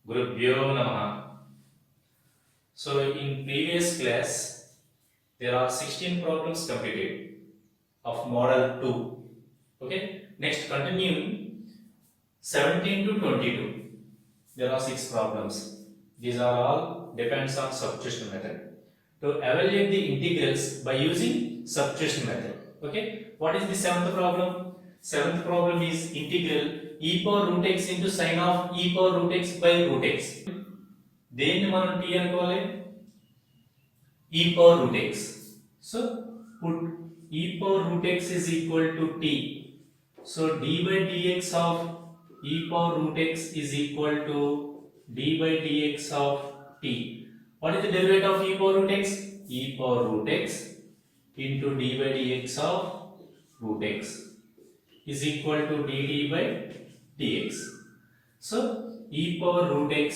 Gurubhyo Namaha. So in previous class there are 16 problems completed of model 2. Okay. Next continuing 17 to 22. There are 6 problems. These are all depends on substitution method. To evaluate the integrals by using substitution method. Okay. What is the seventh problem? Seventh problem is integral e power root x into sine of e power root x by root x. దేన్ని మనం t అనుకోవాలి e power root x. So put e power root x is equal to t. So d by dx of e power root x is equal to d by dx of t. What is the derivative of e power root x? E power root x into d by dx of root x is equal to dt by dx. So e power root x,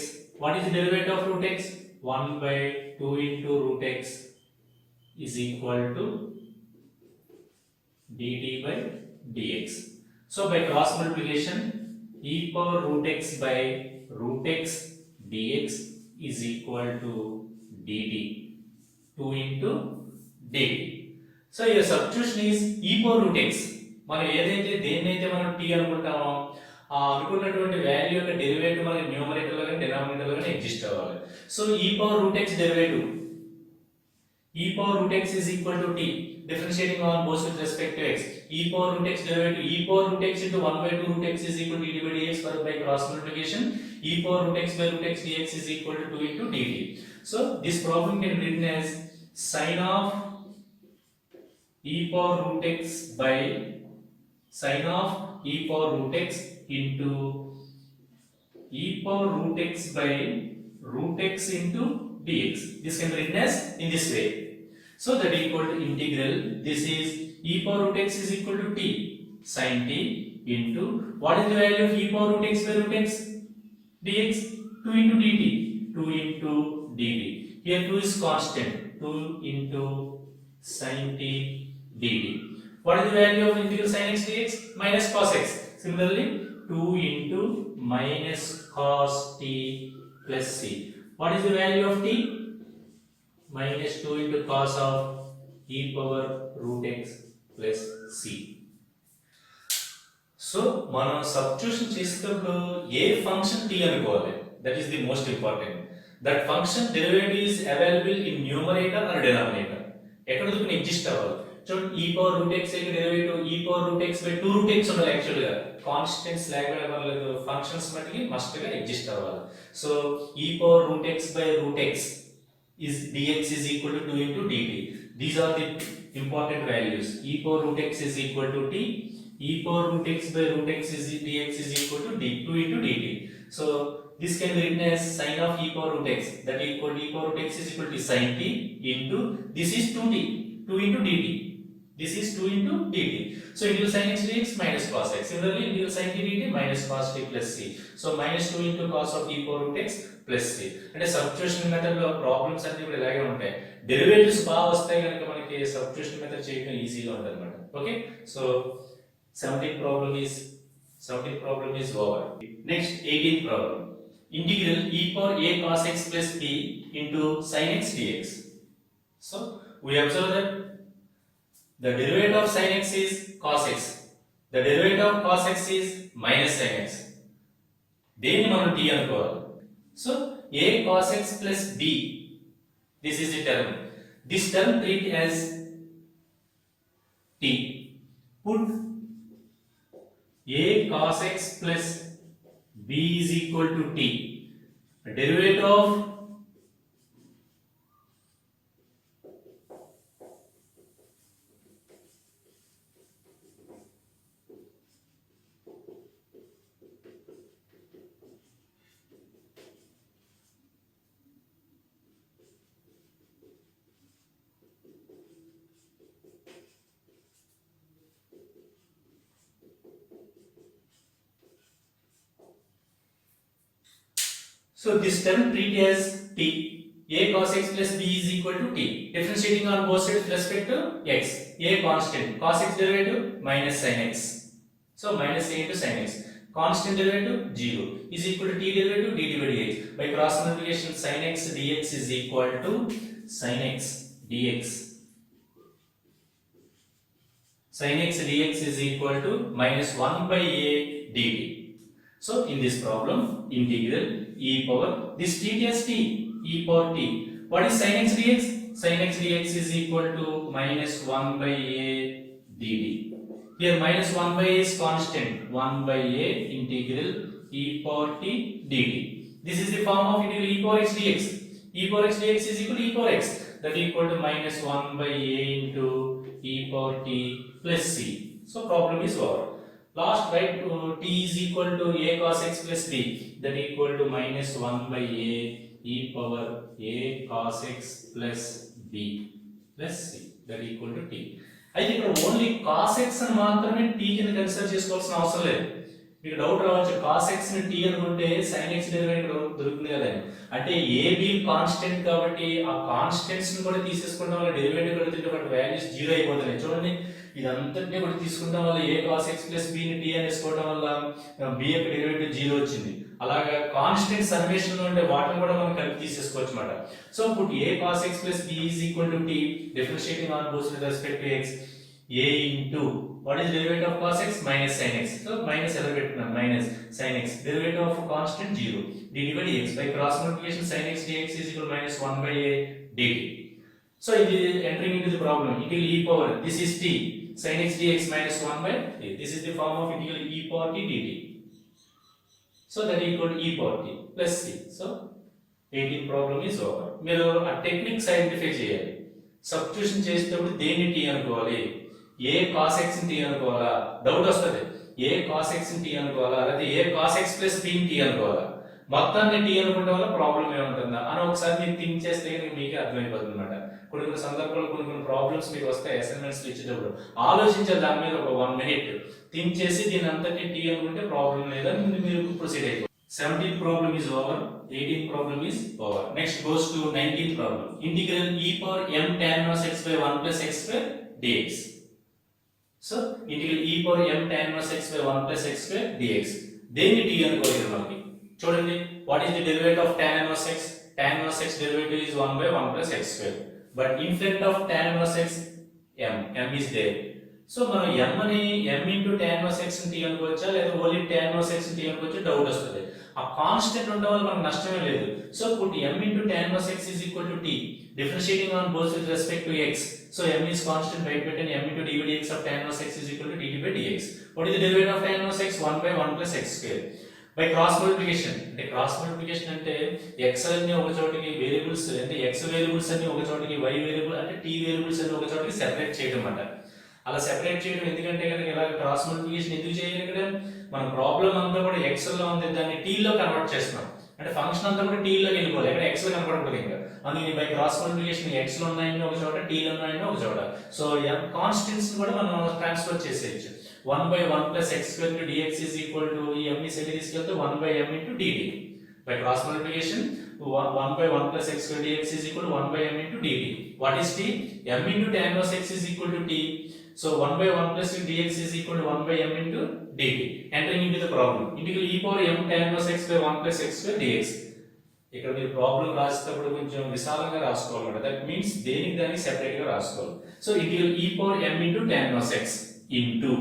what is the derivative of root x? 1 by 2 into root x is equal to dt by dx. So by cross multiplication, e power root x by root x dx is equal to dt, 2 into dt. So your substitution is e power root x. మనం ఏదైతే దేన్నైతే మనం t అనుకుంటామో ఆ అనుకున్నటువంటి value యొక్క derivative మనకి numerator లో గాని డినామినేటర్ లో గాని ఎగ్జిస్ట్ అవ్వాలి. So e power root x derivative e power root x is equal to t, differentiating on both with respect to x. E power root x derivative e power root x into 1 by 2 root x is equal to dt by dx, for by cross multiplication e power root x by root x dx is equal to 2 into dt. So this problem can be written as sine of e power root x by sine of e power root x into e power root x by root x into dx. This can be written as in this way. So that equal to integral, this is e power root x is equal to t sin t into what is the value of e power root x by root x dx? 2 into dt, 2 into dt. Here 2 is constant, 2 into sin t dt. What is the value of integral sin x dx? Minus cos x. Similarly 2 into minus cos t plus c. What is the value of t? Minus 2 into cos of e power root x plus c. So మనం substitution చేసేటప్పుడు ఏ function t అనుకోవాలి, that is the most important. That function derivative is available in numerator or denominator. ఎక్కడ దొరికిన exist అవ్వాలి. చూడండి e power root x యొక్క derivative e power root x by 2 root x ఉండాలి. Actual గా constants లేకపోతే పర్లేదు, ఫంక్షన్స్ మటుకి మస్ట్ గా ఎగ్జిస్ట్ అవ్వాలి. So e power root x by root x is dx is equal to 2 into dt. These are the important values. E power root x is equal to t, e power root x by root x is dx is equal to 2 into dt. So this can be written as sine of e power root x, that equal to e power root x is equal to sin t into this is 2t, 2 into dt. This is 2 into dt. So integral sin x dx minus cos x. Similarly integral sin t dt minus cos t plus c. So minus 2 into cos of e power root x plus c. అంటే substitution method లో problems అన్ని కూడా ఇలాగే ఉంటాయి. Derivatives బాగా వస్తాయి కనుక మనకి సబ్స్టిట్యూషన్ మెథడ్ చేయడం ఈజీగా ఉంటుంది అన్నమాట. Okay, so 17th problem is over. Next 18th problem. Integral e power a cos x plus b into sin x dx. So we observe that the derivative of sin x is cos x. The derivative of cos x is minus sin x. దేన్ని మనం t అనుకోవాలి. So a cos x plus b, this is the term. This term treat as t. Put a cos x plus b is equal to t. The derivative of so this term treat as t. A cos x plus b is equal to t. Differentiating on both sides with respect to x. A constant, cos x derivative minus sin x. So minus a into sin x. constant derivative 0 is equal to t derivative dt by dx. By cross multiplication sin x dx is equal to sin x dx. Sin x dx is equal to minus 1 by a dt. So in this problem, integral e power, this dt as t, e power t. What is sin x dx? Sin x dx is equal to minus 1 by a dt. Here minus 1 by a is constant, 1 by a integral e power t dt. This is the form of integral e power x dx. E power x dx is equal to e power x, that equal to minus 1 by a into e power t plus c. So problem is over. Last, right, t is equal to a cos x plus b, that equal to minus 1 by a e power a cos x plus b plus c, that equal to t. అయితే ఇక్కడ only cos x అని మాత్రమే t కింద consider చేసుకోవాల్సిన అవసరం లేదు. మీకు doubt రావచ్చు, cos x ని t అనుకుంటే sin x డెరివేటివ్ దొరుకుతుంది కదా అంటే a b కాన్స్టెంట్ కాబట్టి ఆ కాన్స్టెంట్స్ ని కూడా తీసేసుకోవడం వల్ల డెరివేటివ్ కడుతుంటే వాటి వాల్యూస్ 0 అయిపోతున్నాయి. చూడండి, ఇదంతటినీ కూడా తీసుకుంటాం వల్ల a cos x plus b ని t అనేసుకోవడం వల్ల b యొక్క డెరివేటివ్ 0 వచ్చింది. అలాగా కాన్స్టెంట్ సమ్మేషన్ లో ఉంటే వాటిని కూడా మనం కలిపి తీసేసుకోవచ్చు అన్నమాట. So put a cos x plus b is equal to t, differentiating on both with respect to x, a into what is derivative of cos x? Minus sin x. So minus element minus sin x, derivative of constant 0, dt by dx. By cross multiplication sin x dx is equal to minus 1 by a dt. So it is entering into the problem, integral e power, this is t, sin x dx minus 1 by a. This is the form of integral e power t dt. So that equal to e power t plus c. So 18th problem is over. మీరు ఆ technique సైంటిఫై చేయాలి. Substitution చేసేటప్పుడు దేన్ని t అనుకోవాలి? ఏ cos x ని t అనుకోవాలా? Doubt వస్తుంది. ఏ cos x ని t అనుకోవాలా లేదా ఏ cos x plus b ని t అనుకోవాలా? మొత్తాన్ని t అనుకుంటే వల్ల ప్రాబ్లం ఏముంటుందా అని ఒకసారి మీరు థింక్ చేస్తే మీకు అర్థమైపోతుంది అన్నమాట. కొన్ని సందర్భాల్లో కొన్ని ప్రాబ్లమ్స్ మీకు వస్తాయి అసైన్మెంట్స్ ఇచ్చేటప్పుడు. ఆలోచించాలి దాని మీద ఒక 1 minute థింక్ చేసి దీని అంతటి t అనుకుంటే ప్రాబ్లం లేదని మీరు ప్రొసీడ్ అయిపోతారు. 17th problem is over. 18th problem is over. Next goes to 19th problem. Integral e power m tan inverse x by 1 plus x square dx. So integral e power m tan inverse x by 1 plus x square dx. దేన్ని t అనుకోవాలి మనకి? చూడండి, what is the derivative of tan inverse x? Tan inverse x derivative is 1 by 1 plus x square. But in front of tan inverse x, m is there. So మనం m అని m into tan inverse x ని t అనుకోవచ్చా లేదా only tan inverse x ని t అనుకోవచ్చా doubt వస్తుంది. ఆ constant ఉండడం వల్ల మనకు నష్టమే లేదు. So put m into tan inverse x is equal to t, differentiating on both with respect to x. So m is constant, right, between m into d by dx of tan inverse x is equal to dt by dx. What is the derivative of tan inverse x? 1 by 1 plus x square. By cross multiplication, అంటే cross multiplication అంటే x అన్ని ఒక చోటికి variables అంటే x variables అన్ని ఒక చోటికి y variable అంటే t వేరియబుల్స్ అన్ని ఒక చోటికి సెపరేట్ చేయడం అన్నమాట. అలా సెపరేట్ చేయడం ఎందుకంటే కనుక ఇలా క్రాస్ మల్టిప్లికేషన్ ఎందుకు చేయాలి? ఇక్కడ మన ప్రాబ్లం అంతా కూడా x లో ఉంది, దాన్ని t లో కన్వర్ట్ చేస్తున్నాం. అంటే ఫంక్షన్ అంతా కూడా t లోకి వెళ్ళిపోవాలి, ఇక్కడ x లో కనపడకూడదు. ఇంకా అందుకని బై క్రాస్ మల్టిప్లికేషన్ x లో ఉన్నాయని ఒక చోట, t లో ఉన్నాయని ఒక చోట. సో కాన్స్టెంట్స్ కూడా మనం ట్రాన్స్ఫర్ చేసేయచ్చు. 1 by 1 plus x square into dx is equal to ఈ m ని సెట్ తీసుకెళ్తే 1 by m into dt. By cross multiplication 1 by 1 plus x square dx is equal to 1 by m into dt. What is t? m into tan inverse x is equal to t. So 1 by 1 plus dx is equal to 1 by m into dt. Entering into the problem, integral e power m tan inverse x by 1 plus x square dx. ఇక్కడ మీరు problem రాసేటప్పుడు కొంచెం విశాలంగా రాసుకోవాలన్నమాట. That means దేనికి దానికి separate గా రాసుకోవాలి. So integral e power m into tan inverse x into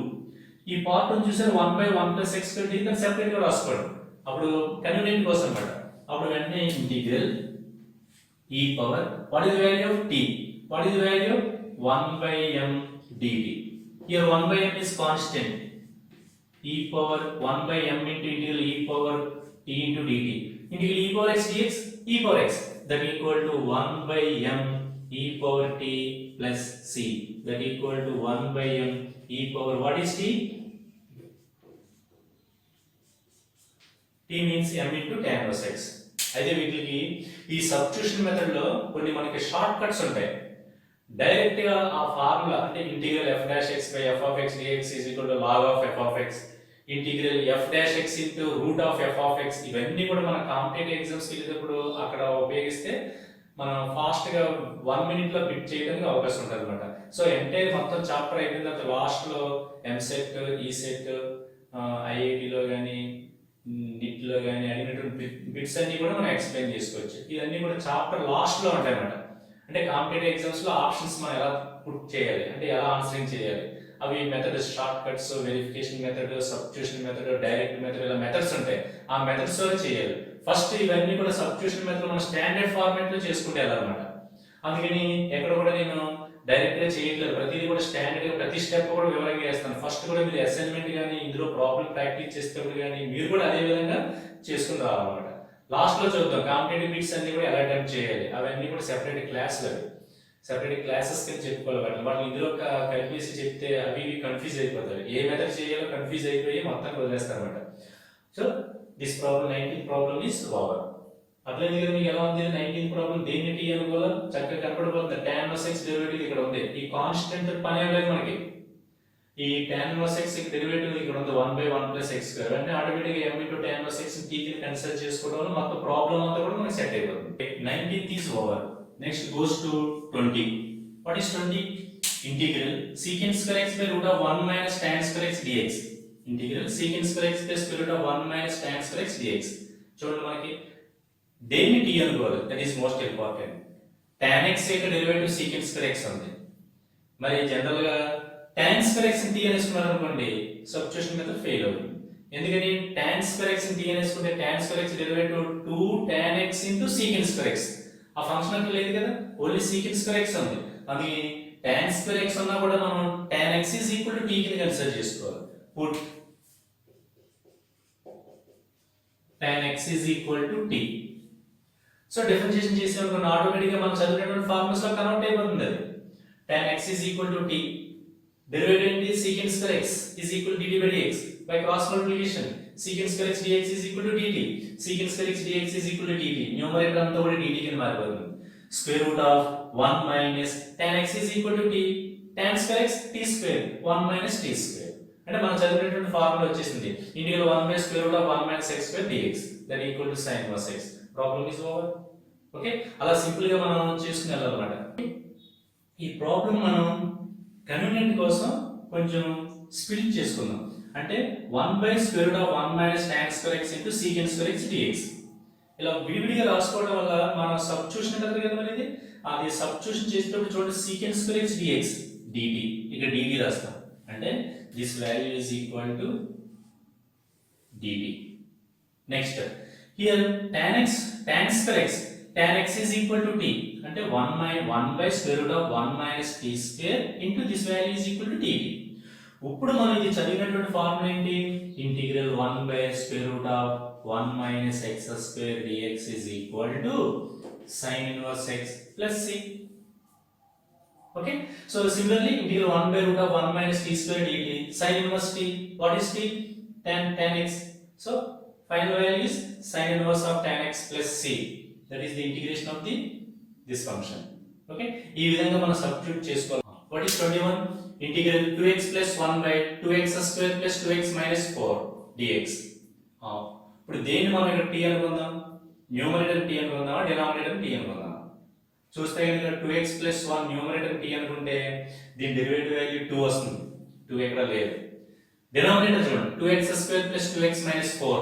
ఈ పార్ట్ ని చూసారు 1 by 1 plus x square dx దాన్ని సెపరేట్ గా రాసుకోండి. అప్పుడు కన్వీనియంట్ కోసం అన్నమాట. అప్పుడు వెంటనే integral e power what is the value of t? What is the value of 1 by m dt? Here 1 by m is constant. E power 1 by m into integral e power t into dt. Integral e power x dx, e power x, that equal to 1 by m e power t plus c, that equal to 1 by m e power what is t? t means m into tan inverse x. అయితే వీటికి ఈ substitution method లో కొన్ని మనకి short cuts ఉంటాయి. Direct గా ఆ formula అంటే integral f dash x by f of x dx is equal to log of f of x, integral f dash x into root of f of x, ఇవన్నీ కూడా మన competitive exams కి వెళ్ళేటప్పుడు అక్కడ ఉపయోగిస్తే మనం ఫాస్ట్ గా 1 minute లో బిట్ చేయడానికి అవకాశం ఉంటుంది అనమాట. సో ఎంటైర్ మొత్తం చాప్టర్ అయిపోయిన తర్వాత లాస్ట్ లో ఎంసెట్, ఈసెట్, ఐఐటిలో కానీ నీట్లో కానీ అడిగినటువంటి బిట్స్ అన్ని కూడా మనం ఎక్స్ప్లెయిన్ చేసుకోవచ్చు. ఇవన్నీ కూడా చాప్టర్ లాస్ట్లో ఉంటాయి అన్నమాట. అంటే కాంపిటేటివ్ ఎగ్జామ్స్లో ఆప్షన్స్ మనం ఎలా పుట్ చేయాలి, అంటే ఎలా ఆన్సరింగ్ చేయాలి, అవి method short cuts, verification method, substitution method, direct method, ఇలా మెథడ్స్ ఉంటాయి. ఆ మెథడ్స్ చేయాలి. ఫస్ట్ ఇవన్నీ కూడా సబ్స్టిట్యూషన్ మెథడ్ మనం స్టాండర్డ్ ఫార్మాట్ లో చేసుకుంటే వెళ్ళాలన్నమాట. అందుకని ఎక్కడ కూడా నేను డైరెక్ట్ గా చేయట్లేదు, ప్రతిదీ కూడా స్టాండర్డ్ గా ప్రతి స్టెప్ కూడా వివరంగా చేస్తాను. ఫస్ట్ కూడా మీరు అసైన్మెంట్ కానీ ఇందులో ప్రాబ్లం ప్రాక్టీస్ చేసేటప్పుడు కానీ మీరు కూడా అదే విధంగా చేసుకుని రావాలన్నమాట. లాస్ట్ లో చూద్దాం కాంపిటేటివ్ బిట్స్ అన్ని కూడా ఎలా అటెంప్ట్ చేయాలి, అవన్నీ కూడా సెపరేట్ క్లాసులు, సెపరేట్ క్లాసెస్ కింద చెప్పుకోవాలి. వాళ్ళు ఇందులో కలిపేసి చెప్తే అవి కన్ఫ్యూజ్ అయిపోతారు, ఏ మెథడ్ చేయాలో కన్ఫ్యూజ్ అయిపోయి మొత్తం వదిలేస్తారు అనమాట. So this problem 19th problem is over. అట్లనే మీకు ఎలా ఉంది 19th ప్రాబ్లం, దేన్ని టీ అనుకోవాలి చక్కగా కనపడిపోతుంది. tan ఇన్వర్స్ x డెరివేటివ్ ఇక్కడ ఉంది, ఈ కాన్స్టెంట్ పని లేదు మనకి. ఈ tan ఇన్వర్స్ x డెరివేటివ్ ఇక్కడ ఉంది 1/1 + x². అంటే ఆటోమేటిక్ గా m * tan inverse x t ని కన్సిడర్ చేసుకోవడం వల్ల మొత్తం ప్రాబ్లం అంతా కూడా మనకి సెట్ అయిపోతుంది. 19th is over. Next goes to 20. What is 20? Integral secant square x by root of 1 minus tan square x dx. Integral secant square x plus square root of 1 minus tan square x dx. చూడండి మనకి దేన్ని t అనుకోవాలి, that is most important. tan x యొక్క derivative secant square x ఉంది. మరి general గా tan square x t అనేసుకున్నారు అనుకోండి, substitution method fail అవుతుంది. ఎందుకని tan square x t అనేసుకుంటే tan square x derivative 2 tan x into secant square x. ఆ function అంటే లేదు కదా, ఓన్లీ secant square x ఉంది. అది tan square x ఉన్నా కూడా మనం tan x is equal to t కింద కన్సిడర్ చేసుకోవాలి. Put tan x is equal to t. So differentiation చేసేటప్పుడు ఆటోమేటిక్ గా మనం చదివినటువంటి ఫార్ములాస్ లో కన్వర్ట్ అయిపోతుంది. అది tan x is equal to t, derivative ఏంటి secant square x is equal to dt by dx by cross multiplication. secant square x dx is equal to dt, secant square x dx is equal to dt. Numerator అంతా కూడా dt కింద మారిపోతుంది. square root of 1 minus tan x is equal to t, tan square x t square 1 minus t square. అంటే మనం చదివినటువంటి formula వచ్చేసింది. Integral 1 by square root of 1 minus x square dx that equal to sin inverse x. Problem is over. Okay, అలా simple గా మనం చేసుకుని వెళ్ళాలన్నమాట. ఈ ప్రాబ్లం మనం కన్వీనియంట్ కోసం కొంచెం స్ప్లిట్ చేసుకుందాం. అంటే 1 by square root of 1 minus tan square x into secant square x dx. ఇలా విడివిడిగా రాసుకోవడం వల్ల మన సబ్స్టిట్యూషన్ కదా కదా మరి ఇది. అది సబ్స్టిట్యూషన్ చేసేటప్పుడు చూడండి secant square x dx dt, ఇక్కడ dt రాస్తాం. అంటే this value is equal to dt. Next here tan square x is equal to t, అంటే 1 by square root of 1 minus t square into this value is equal to dt. ఇప్పుడు మనం ఇది చదివినటువంటి formula ఏంటి, integral 1 by square root of 1 minus x square dx is equal to sin inverse x plus c. Okay, so similarly integral 1 by root of 1 minus t square dt, sin inverse t, what is t, tan x. So final value is sin inverse of tan x plus c, that is the integration of this function. Okay, ఈ విధంగా మనం substitute చేసుకోవాలి. What is 21? Integral 2x plus 1 by 2x square plus 2x minus 4 dx. ఇప్పుడు దేన్ని మనం ఇక్కడ t అనుకుందాం, numerator t అనుకుందామా, denominator t అనుకుందామా? చూస్తే ఇక్కడ 2x plus 1 న్యూమరేటర్ t అనుకుంటే దీని డెరివేటివ్ వాల్యూ 2 వస్తుంది. 2 ఎక్కడ లేదు. డినామినేటర్ చూడండి 2x square plus 2x minus 4,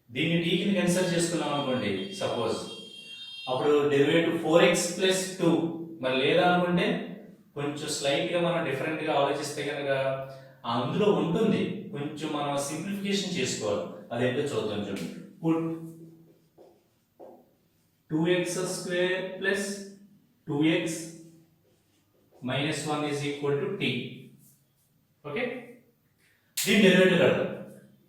దీన్ని t కింద కన్సిడర్ చేసుకున్నాం అనుకోండి సపోజ్, అప్పుడు డెరివేటివ్ 4x plus 2 మరి లేదా అనుకుంటే కొంచెం స్లైట్ గా మనం డిఫరెంట్ గా ఆలోచిస్తే కనుక అందులో ఉంటుంది, కొంచెం మనం సింప్లిఫికేషన్ చేసుకోవాలి. అదేంటో చూద్దాం. చూడండి put 2x square plus 2x minus 1 is equal to t. Okay, దీని డెరివేటివ్ కడతాం.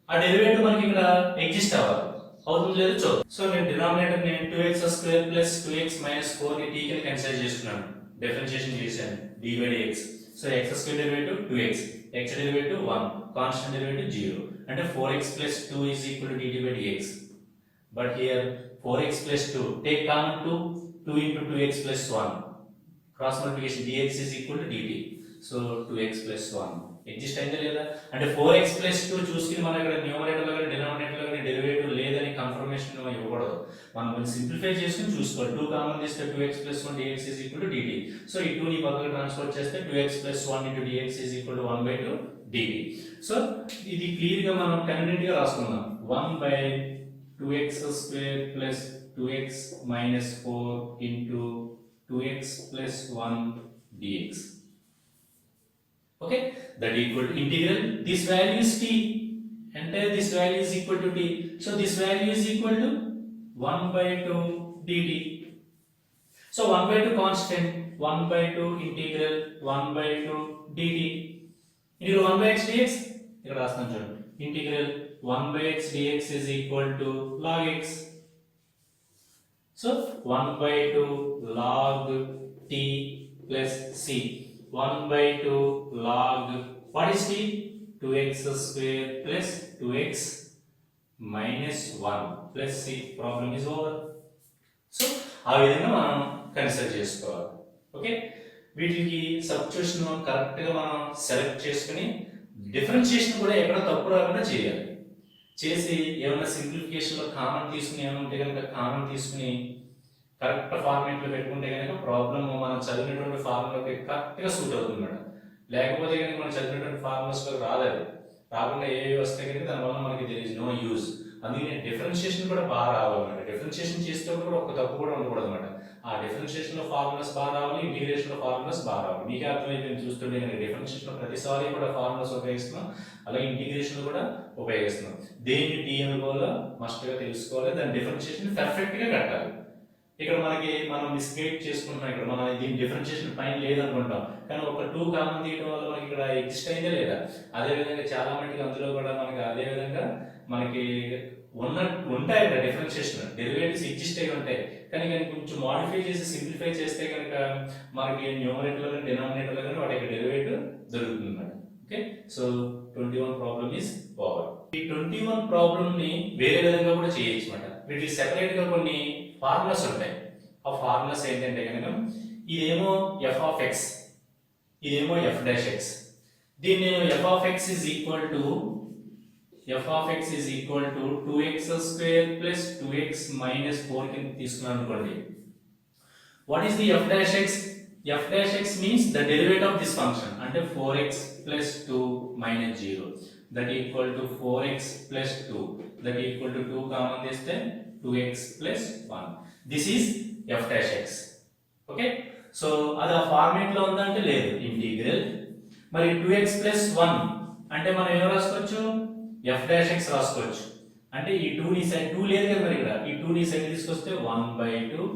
ఆ డెరివేటివ్ మనకి ఇక్కడ ఎగ్జిస్ట్ అవ్వాలి, అవుతుంది లేదు చూద్దాం. సో నేను డినామినేటర్ నేను 2x square plus 2x minus 4 ని t కింద కన్సిడర్ చేసుకున్నాను, డిఫరెన్షియేషన్ చేశాను d by dx. So x square derivative 2x, x derivative 1, constant derivative 0, అంటే 4x plus 2 is equal to dt by dx. But here 4x plus 2, take common 2 into 2x plus 1, cross multiplication dx is equal to dt. So 2x plus 1 exist అయిందా లేదా అంటే 4x plus 2 చూసుకుని మనం ఇక్కడ numerator లో కానీ denominator లో కానీ డెరివేటివ్ లేదని కన్ఫర్మేషన్ ఇవ్వకూడదు. మనం కొంచెం సింప్లిఫై చేసుకుని చూసుకోవాలి. 2 కామన్ తీస్తే 2x plus 1 dx is equal to dt. So ఈ 2 ని పక్కకి ట్రాన్స్ఫర్ చేస్తే 2x plus 1 into dx is equal to 1/2 dt. So ఇది క్లియర్ గా మనం కన్వీనియంట్ గా రాసుకుందాం. 1/2x square plus 2x minus 4 into 2x plus 1 dx. Okay, that equal to integral this value is t and this value is equal to t. So this value is equal to 1/2 dt. So 1/2 constant, 1/2 integral 1/2 dt. Integral 1/x dx ఇక్కడ రాస్తాను చూడండి. Integral 1/x dx is equal to log x. So 1/2 log t plus c. 1/2 log what is t? 2x square plus 2x minus 1 plus c. Problem is over. So ఆ విధంగా మనం consider చేసుకోవాలి. Okay, వీటికి substitution correct గా మనం select చేసుకుని differentiation కూడా ఎక్కడ తప్పు రాకుండా చేయాలి. చేసి ఏమైనా సింప్లిఫికేషన్ లో కామన్ తీసుకుని ఏమైనా ఉంటే కనుక కామన్ తీసుకుని కరెక్ట్ ఫార్మేట్ లో పెట్టుకుంటే కనుక ప్రాబ్లమ్ మనం చదివినటువంటి ఫార్ములాకి కరెక్ట్ గా సూట్ అవుతుంది మేడం. లేకపోతే కనుక మనం చదివినటువంటి ఫార్ములాస్ లో రాకుండా ఏవి వస్తే కనుక దానివల్ల మనకి దేర్ ఇస్ నో యూజ్. అందుకని డిఫరెన్షియేషన్ కూడా బాగా రావాలన్నమాట. డిఫరెన్షియేషన్ చేసేటప్పుడు కూడా ఒక తప్పు కూడా ఉండకూడదు అనమాట. ఆ డిఫరెన్షియేషన్ లో ఫార్ములాస్ బాగా రావాలి, ఇంటిగ్రేషన్ లో ఫార్ములాస్ బాగా రావాలి. మీకే అర్థమైంది చూస్తుంటే కనుక డిఫరెన్షియేషన్ లో ప్రతిసారి కూడా ఫార్ములాస్ ఉపయోగిస్తున్నాం, అలాగే ఇంటిగ్రేషన్ కూడా ఉపయోగిస్తున్నాం. దేన్ని టీ అనుకోవాలో మస్ట్ గా తెలుసుకోవాలి, దాని డిఫరెన్షియేషన్ పర్ఫెక్ట్ గా కట్టాలి. ఇక్కడ మనం మిస్గైడ్ చేసుకుంటున్నాం. ఇక్కడ మనం దీని డిఫరెన్షియేషన్ పైన లేదనుకుంటాం, కానీ ఒక 2 కామన్ తీయడం వల్ల మనకి ఇక్కడ ఎగ్జిస్ట్ అయిందా లేదా. అదే విధంగా చాలా మటుకు అందులో కూడా మనకి అదే విధంగా మనకి ఉంటాయి ఇక్కడ డిఫరెన్షియేషన్ డెరివేటివ్స్ ఎగ్జిస్ట్ అయి ఉంటాయి. కానీ కొంచెం మాడిఫై చేసి సింప్లిఫై చేస్తే కనుక మనకి న్యూమరేటర్ లో డినామినేటర్ లో కానీ వాటి డెరివేటివ్ దొరుకుతుంది అన్నమాట. Okay, so 21 problem is over. ఈ 21 ప్రాబ్లమ్ ని వేరే విధంగా కూడా చేయొచ్చు అన్నమాట. వీటికి సెపరేట్ గా కొన్ని ఫార్ములాస్ ఉంటాయి. ఆ ఫార్ములాస్ ఏంటంటే కనుక ఇదేమో f of x, ఇదేమో f dash x. దీన్ని నేను f of x is equal to 2x square plus 2x minus 4 కింద తీసుకున్నాను అనుకోండి. What is the f dash x? f dash x means the derivative of this function, అంటే 4x plus 2 minus 0 that equal to 4x plus 2 that equal to 2 common తీస్తే 2x plus 1. This is f dash x. Okay, so అది ఆ format లో ఉందంటే లేదు. Integral మరి 2x plus 1 అంటే మనం ఏం రాసుకోవచ్చు, f dash x రాసుకోవచ్చు. అంటే ఈ 2 ని సైడ్ 2 లేదు కదా మరి ఇక్కడ, ఈ 2 ని సైడ్ తీసుకొస్తే 1/2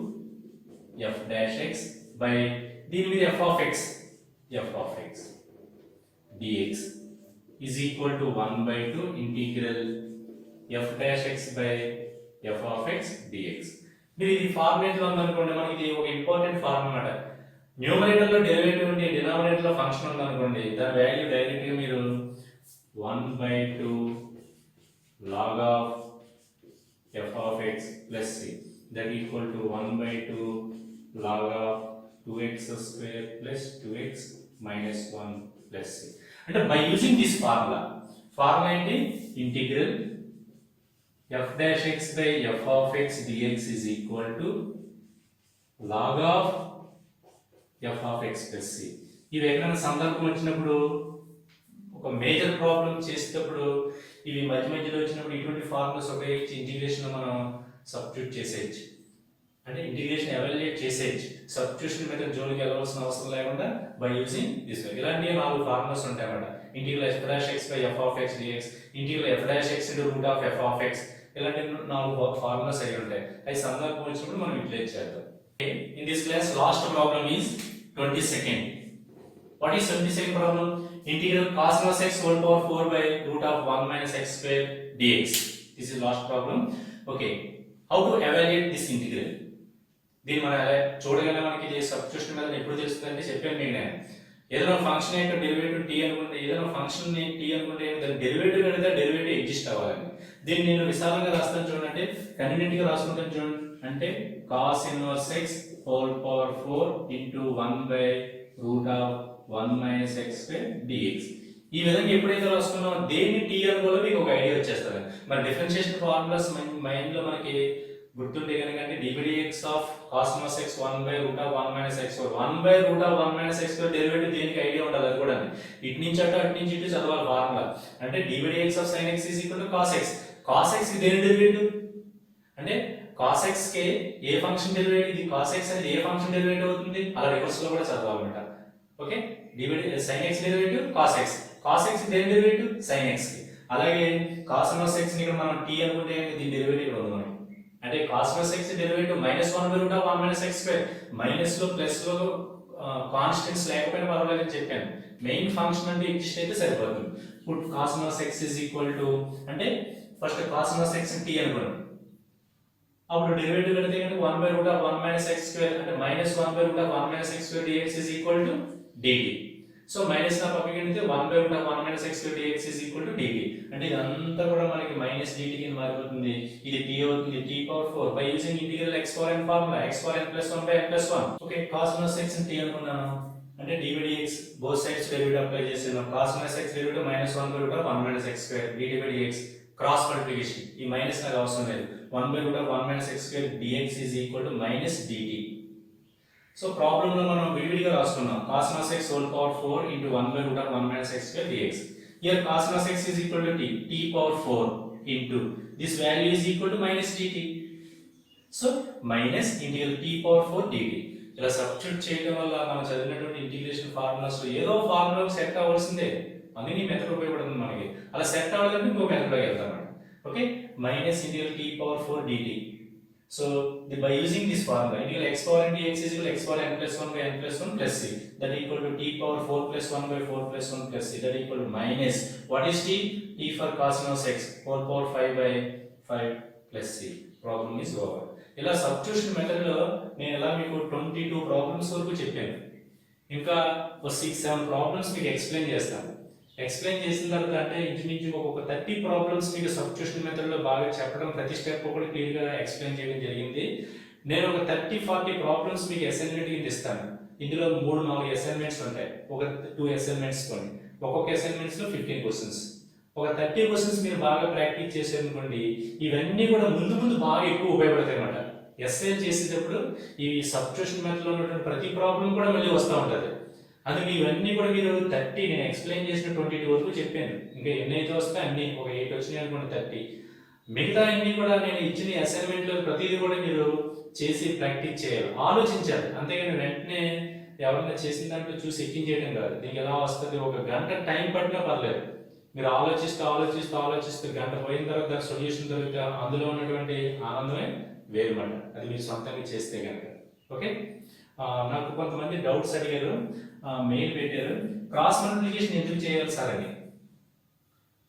f dash x బై దీని మీద f of x dx is equal to 1/2 integral f dash x by f of x dx. మీరు ఇది ఫార్మేట్ లో ఉందనుకోండి, మనకి ఇది ఒక ఇంపార్టెంట్ ఫార్మ్ అన్నమాట. న్యూమరేటర్ లో డెరివేటివ్ ఉండి డినామినేటర్ లో ఫంక్షన్ ఉందనుకోండి, దాని వాల్యూ డైరెక్ట్ గా మీరు 1/2 log of f of x plus c that equal to 1/2 log of 2x square plus 2x minus 1 plus c. అంటే by using this formula ఏంటి, integral f dash x by f of x dx is equal to log of f of x plus c. ఇవి ఎక్కడైనా సందర్భం వచ్చినప్పుడు ఒక major problem చేసేటప్పుడు ఇవి మధ్యలో వచ్చినప్పుడు ఇటువంటి ఫార్ములాస్ ఉపయోగించి ఇంటిగ్రేషన్ మనం సబ్స్టిట్యూట్ చేసేయచ్చు. అంటే ఇంటిగ్రేషన్ ఎవాల్యుయేట్ చేసేయచ్చు. సబ్స్టిట్యూషన్ మెథడ్ జోలికి వెళ్ళవలసిన అవసరం లేకుండా బై యూజింగ్ దిస్ వే. ఇలాంటి 4 ఫార్ములాస్ ఉంటాయి అన్నమాట. Integral f dash x by f of x dx, integral f dash x into root of f of x, ఇలాంటి 4 ఫార్ములాస్ అయి ఉంటాయి. అవి సందర్భం వచ్చినప్పుడు మనం యూటిలైజ్ చేద్దాం. In this class last problem is 22nd. What is 22nd problem? Integral cos inverse x whole power 4 by root of 1 minus x square dx. This is last problem. Okay, how to evaluate this integral? దీన్ని మనం చూడగానే మనకి ఇది substitution method ఎప్పుడు తెలుస్తుందంటే చెప్పాను మీకు నేను. ఏదైనా ఫంక్షన్ యొక్క డెరివేటివ్ t అనుకుంటే, ఏదైనా ఫంక్షన్ ని t అనుకుంటే దాని డెరివేటివ్ అనేది డెరివేటివ్ ఎగ్జిస్ట్ అవ్వాలని. దీన్ని నేను విశాలంగా రాస్తాను చూడండి, కన్వీనియంట్ గా రాసుకుంటాను చూడండి. అంటే cos inverse x whole power 4 into 1 by root of 1 minus x square dx. ఈ విధంగా ఎప్పుడైతే రాసుకున్నామో దేన్ని t అనుకోవాలో మీకు ఒక ఐడియా వచ్చేస్తుంది. మరి డిఫరెన్షియేషన్ ఫార్ములాస్ మైండ్ లో మనకి గుర్తుంటే కనుక అంటే dx of cos x 1 by root of 1 minus x square 1 by root of 1 minus x square derivative దేనికి ఐడియా ఉండాలి అది కూడా ఇటు నుంచి అటు నుంచి ఇటు చదవాలి ఫార్ములా. అంటే dx of sin x is equal to cos x. cos x కి దేని డెరివేటివ్ అంటే cos x కి ఏ ఫంక్షన్ డెరివేటివ్, ఇది cos x అనేది ఏ ఫంక్షన్ డెరివేటివ్ అవుతుంది అలా రివర్స్ లో కూడా చదవాలన్నమాట. Okay, sin x derivative cos x, cos x దేని డెరివేటివ్ sin x కి. అలాగే cos x ని ఇక్కడ మనం t అనుకుంటే దీని డెరివేటివ్ ఇక్కడ ఉంది మనకి. అంటే cos x derivative -1 by root of 1 minus x square. Minus లో ప్లస్ లో కాన్స్టెంట్స్ లేకపోయినా పర్వాలేదు అని చెప్పాను. మెయిన్ ఫంక్షన్ అంటే ఎగ్జిస్ట్ అయితే సరిపోతుంది. Put cos x is equal to అంటే ఫస్ట్ cos x t అనుకోండి. అప్పుడు డెరివేటివ్ పెడితే కనుక 1 by root of 1 minus x square అంటే -1 by root of 1 minus x square dx is equal to dt. So minus నా పక్కకి వెళ్తే 1 by root of 1 minus x square dx is equal to dt. అంటే ఇదంతా కూడా మనకి మైనస్ dt కింద మారిపోతుంది. ఇది t అవుతుంది, t power 4 by using integral x power n formula x power n + 1 by n + 1. Okay, cos x t అనుకున్నాను అంటే dx both sides derivative apply చేసాను. cos x derivative -1 by root of 1 minus x square dt by dx cross multiplication. ఈ minus నాకు అవసరం లేదు. 1 by root of 1 minus x square dx is equal to minus dt. So problem లో మనం విడివిడిగా రాసుకున్నాం. cos x whole power 4 into 1 by root of 1 minus x square dx. Here cos x is equal to t power 4 into this value is equal to minus dt. So minus integral t power 4 dt. ఇలా substitute చేయడం వల్ల మనం చదివినటువంటి integration formulas లో ఏదో formula set అవ్వాల్సిందే. అందుకే ఈ మెథడ్ ఉపయోగపడుతుంది మనకి. అలా సెట్ అవ్వాలంటే ఇంకో మెథడ్ లోకి వెళ్తాం. Okay, minus integral t power 4 dt. So by using this formula integral x power n dx is equal to x power n plus 1 by n plus 1 plus c that equal to t power 4 plus 1 by 4 plus 1 plus c that equal to minus what is t? T for cos x whole power 5 by 5 plus c. Problem is over. ఇలా substitution method లో నేను ఇలా మీకు 22 problems వరకు చెప్పాను. ఇంకా 6-7 problems మీకు explain చేస్తాను. ఎక్స్ప్లెయిన్ చేసిన తర్వాత అంటే ఇంచుమించు ఒక 30 ప్రాబ్లమ్స్ మీకు సబ్స్టిట్యూషన్ మెథడ్ లో బాగా చెప్పడం, ప్రతి స్టెప్ కూడా క్లియర్ గా ఎక్స్ప్లెయిన్ చేయడం జరిగింది. నేను ఒక 30-40 ప్రాబ్లమ్స్ మీకు అసైన్మెంట్ కింద ఇస్తాను. ఇందులో 3-4 అసైన్మెంట్స్ ఉంటాయి. ఒక 2 అసైన్మెంట్స్ కొని ఒక్కొక్క అసైన్మెంట్స్ లో 15 క్వశ్చన్స్. ఒక 30 క్వశ్చన్స్ మీరు బాగా ప్రాక్టీస్ చేసేదనుకోండి, ఇవన్నీ కూడా ముందు బాగా ఎక్కువ ఉపయోగపడతాయి అన్నమాట. ఎస్ఏ చేసేటప్పుడు ఈ సబ్స్టిట్యూషన్ మెథడ్ లో ఉన్నటువంటి ప్రతి ప్రాబ్లం కూడా మళ్ళీ వస్తూ ఉంటుంది. అందుకే ఇవన్నీ కూడా మీరు 30 నేను ఎక్స్ప్లెయిన్ చేసిన 22 వరకు చెప్పాను. ఇంకా ఎన్నైతే వస్తే అన్ని ఒక 8 వచ్చినాయి అనుకోండి 30. మిగతా అన్ని కూడా నేను ఇచ్చిన అసైన్మెంట్ లో ప్రతిదీ కూడా మీరు చేసి ప్రాక్టీస్ చేయాలి, ఆలోచించాలి. అంతేగాని వెంటనే ఎవరైనా చేసిన దాంట్లో చూసి ఎక్కించేయడం కాదు. దీనికి ఎలా వస్తుంది, ఒక గంట టైం పట్టినా పర్లేదు. మీరు ఆలోచిస్తూ గంట పోయిన తర్వాత దాని సొల్యూషన్ దొరికితే అందులో ఉన్నటువంటి ఆనందమే వేరుమాట. అది మీరు సొంతంగా చేస్తే కనుక. ఓకే, నాకు కొంతమంది డౌట్స్ అడిగారు, మెయిల్ పెట్టారు, క్రాస్ మల్టిప్లికేషన్ ఎందుకు చేయాలి సార్ అని.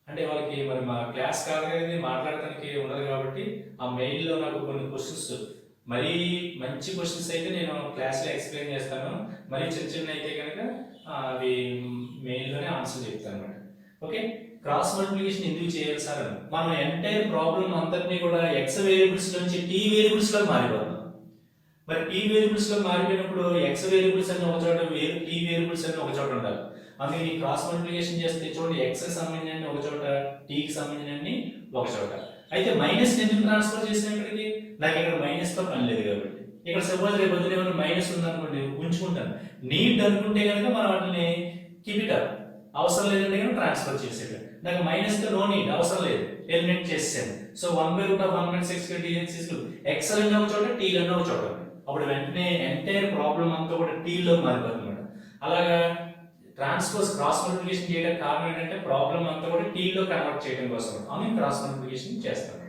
అంటే వాళ్ళకి మరి మా క్లాస్ కాదు మాట్లాడటానికి ఉండదు కాబట్టి ఆ మెయిల్లో నాకు కొన్ని క్వశ్చన్స్, మరీ మంచి క్వశ్చన్స్ అయితే నేను క్లాస్లో ఎక్స్ప్లెయిన్ చేస్తాను, మరి చిన్న అయితే కనుక అవి మెయిల్లోనే ఆన్సర్ చెప్తాను అనమాట. ఓకే, క్రాస్ మల్టిప్లికేషన్ ఎందుకు చేయాలి సార్ అని. మనం ఎంటైర్ ప్రాబ్లం అంతటినీ కూడా ఎక్స్ వేరియబుల్స్ నుంచి టీ వేరియబుల్స్ లో మారిపోతాం. మరి టీ వేరియబుల్స్ లో మారిపోయినప్పుడు ఎక్స్ వేరియబుల్స్ అన్ని ఒక చోట, టీ వేరియబుల్స్ అన్ని ఒక చోట ఉండాలి. అందుకే ఈ క్రాస్ మల్టిప్లికేషన్ చేస్తే చూడండి, ఎక్స్ కి సంబంధించిన ఒక చోట, టీకి సంబంధించిన ఒక చోట. అయితే మైనస్ ఎందుకు ట్రాన్స్ఫర్ చేసిన ఇక్కడికి, నాకు ఇక్కడ మైనస్ తో పని లేదు కాబట్టి. ఇక్కడ సపోజ్ రేపు పొద్దున ఏమైనా మైనస్ ఉందనుకోండి ఉంచుకుంటాను. నీడ్ అనుకుంటే కనుక మనం వాటిని కీప్ ఇట్ అప్, అవసరం లేదంటే కనుక ట్రాన్స్ఫర్ చేసేది. నాకు మైనస్ తో నో నీడ్, అవసరం లేదు, ఎలిమినేట్ చేసేసాను. So 1 by root of 1 minus x square dx is equal to x అన్న ఒక చోట, t అన్న ఒక చోట. అప్పుడు వెంటనే ఎంటైర్ ప్రాబ్లం అంతా కూడా t లో మారిపోతుంది అన్నమాట. అలాగా ట్రాన్స్పోజ్ క్రాస్ మల్టిప్లికేషన్ చేయడానికి కారణం ఏంటంటే ప్రాబ్లం అంతా కూడా t లో కన్వర్ట్ చేయడం కోసం అని క్రాస్ మల్టిప్లికేషన్ చేస్తాను.